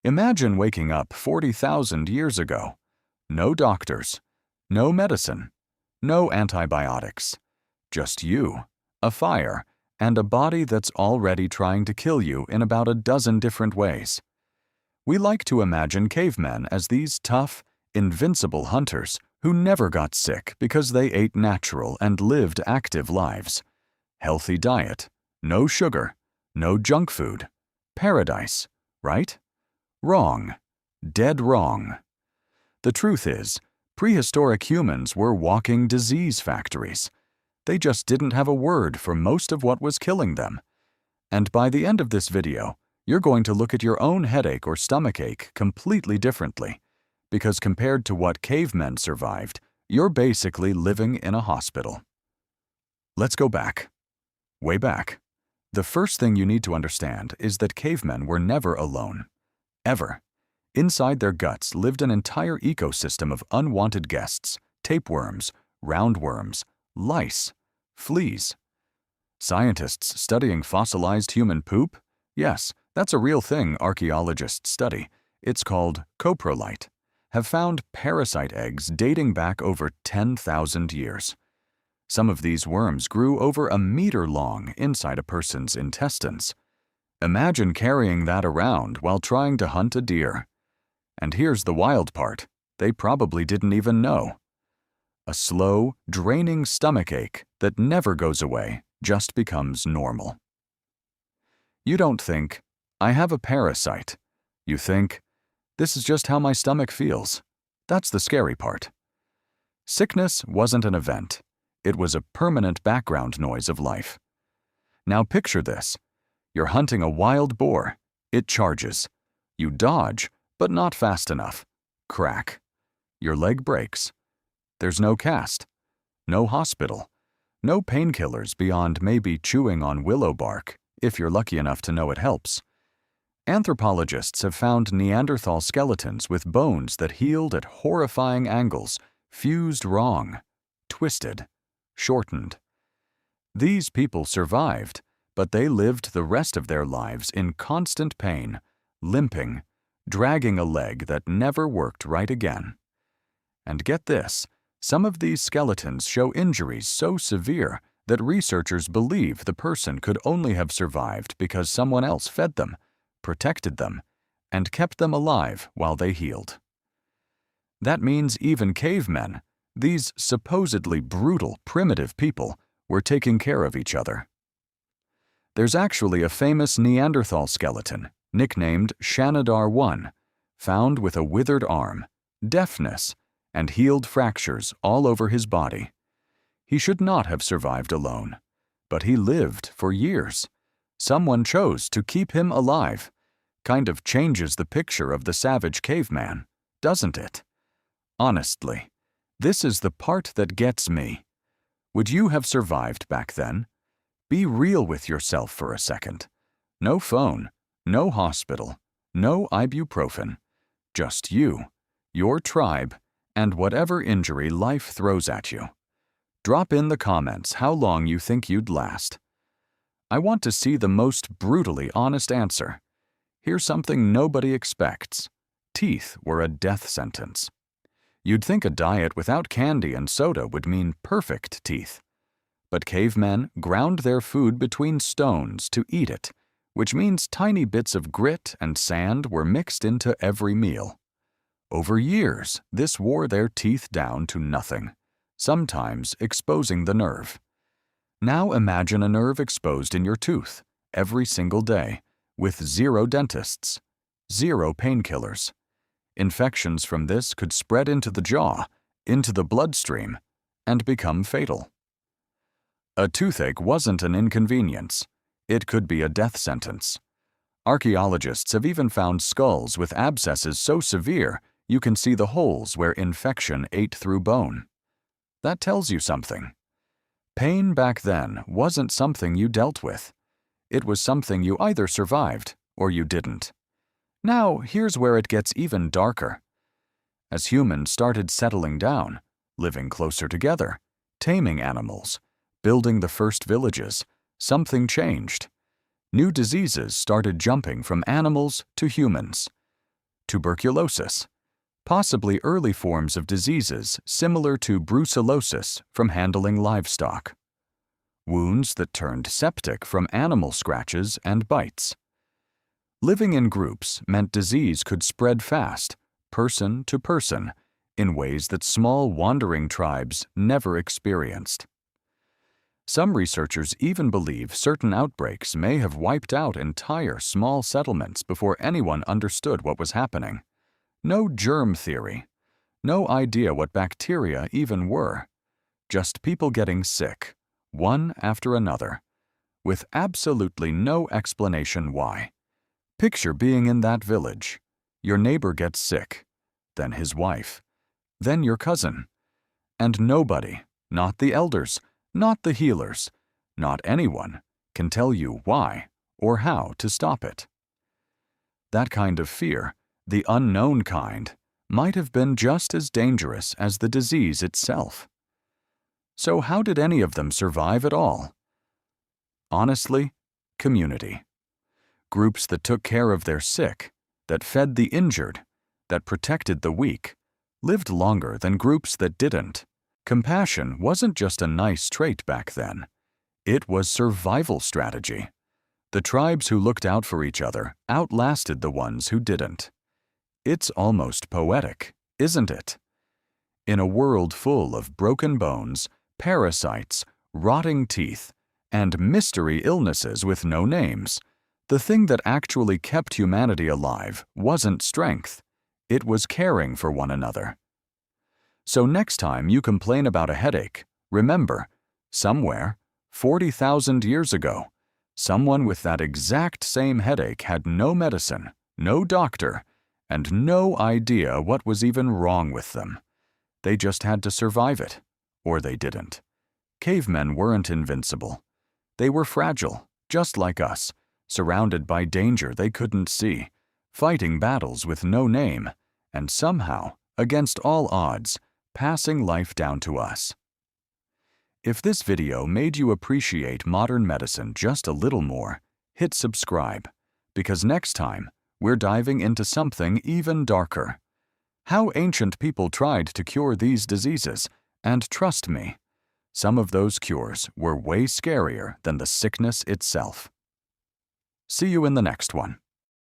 Imagine waking up 40,000 years ago. No doctors, no medicine, no antibiotics. Just you, a fire, and a body that's already trying to kill you in about a dozen different ways. We like to imagine cavemen as these tough, invincible hunters who never got sick because they ate natural and lived active lives. Healthy diet, no sugar, no junk food. Paradise, right? Wrong. Dead wrong. The truth is, prehistoric humans were walking disease factories. They just didn't have a word for most of what was killing them. And by the end of this video, you're going to look at your own headache or stomachache completely differently, because compared to what cavemen survived, you're basically living in a hospital. Let's go back. Way back. The first thing you need to understand is that cavemen were never alone. Ever. Inside their guts lived an entire ecosystem of unwanted guests, tapeworms, roundworms, lice, fleas. Scientists studying fossilized human poop? Yes, that's a real thing archaeologists study. It's called coprolite. Have found parasite eggs dating back over 10,000 years. Some of these worms grew over a meter long inside a person's intestines. Imagine carrying that around while trying to hunt a deer. And here's the wild part. They probably didn't even know. A slow, draining stomachache that never goes away just becomes normal. You don't think, I have a parasite. You think, this is just how my stomach feels. That's the scary part. Sickness wasn't an event. It was a permanent background noise of life. Now picture this. You're hunting a wild boar. It charges. You dodge, but not fast enough. Crack. Your leg breaks. There's no cast. No hospital. No painkillers beyond maybe chewing on willow bark, if you're lucky enough to know it helps. Anthropologists have found Neanderthal skeletons with bones that healed at horrifying angles, fused wrong, twisted, shortened. These people survived, but they lived the rest of their lives in constant pain, limping, dragging a leg that never worked right again. And get this, some of these skeletons show injuries so severe that researchers believe the person could only have survived because someone else fed them, protected them, and kept them alive while they healed. That means even cavemen, these supposedly brutal, primitive people, were taking care of each other. There's actually a famous Neanderthal skeleton, nicknamed Shanidar I, found with a withered arm, deafness, and healed fractures all over his body. He should not have survived alone, but he lived for years. Someone chose to keep him alive. Kind of changes the picture of the savage caveman, doesn't it? Honestly, this is the part that gets me. Would you have survived back then? Be real with yourself for a second. No phone, no hospital, no ibuprofen. Just you, your tribe, and whatever injury life throws at you. Drop in the comments how long you think you'd last. I want to see the most brutally honest answer. Here's something nobody expects. Teeth were a death sentence. You'd think a diet without candy and soda would mean perfect teeth. But cavemen ground their food between stones to eat it, which means tiny bits of grit and sand were mixed into every meal. Over years, this wore their teeth down to nothing, sometimes exposing the nerve. Now imagine a nerve exposed in your tooth every single day, with 0 dentists, 0 painkillers. Infections from this could spread into the jaw, into the bloodstream, and become fatal. A toothache wasn't an inconvenience. It could be a death sentence. Archaeologists have even found skulls with abscesses so severe you can see the holes where infection ate through bone. That tells you something. Pain back then wasn't something you dealt with. It was something you either survived or you didn't. Now, here's where it gets even darker. As humans started settling down, living closer together, taming animals, building the first villages, something changed. New diseases started jumping from animals to humans. tuberculosis, possibly early forms of diseases similar to brucellosis from handling livestock, wounds that turned septic from animal scratches and bites. Living in groups meant disease could spread fast, person to person, in ways that small wandering tribes never experienced. Some researchers even believe certain outbreaks may have wiped out entire small settlements before anyone understood what was happening. No germ theory, no idea what bacteria even were, just people getting sick, one after another, with absolutely no explanation why. Picture being in that village. Your neighbor gets sick, then his wife, then your cousin, and nobody, not the elders, not the healers, not anyone, can tell you why or how to stop it. That kind of fear, the unknown kind, might have been just as dangerous as the disease itself. So how did any of them survive at all? Honestly, community. Groups that took care of their sick, that fed the injured, that protected the weak, lived longer than groups that didn't. Compassion wasn't just a nice trait back then. It was survival strategy. The tribes who looked out for each other outlasted the ones who didn't. It's almost poetic, isn't it? In a world full of broken bones, parasites, rotting teeth, and mystery illnesses with no names, the thing that actually kept humanity alive wasn't strength. It was caring for one another. So next time you complain about a headache, remember, somewhere, 40,000 years ago, someone with that exact same headache had no medicine, no doctor, and no idea what was even wrong with them. They just had to survive it, or they didn't. Cavemen weren't invincible. They were fragile, just like us, surrounded by danger they couldn't see, fighting battles with no name, and somehow, against all odds, passing life down to us. If this video made you appreciate modern medicine just a little more, hit subscribe, because next time, we're diving into something even darker. How ancient people tried to cure these diseases, and trust me, some of those cures were way scarier than the sickness itself. See you in the next one.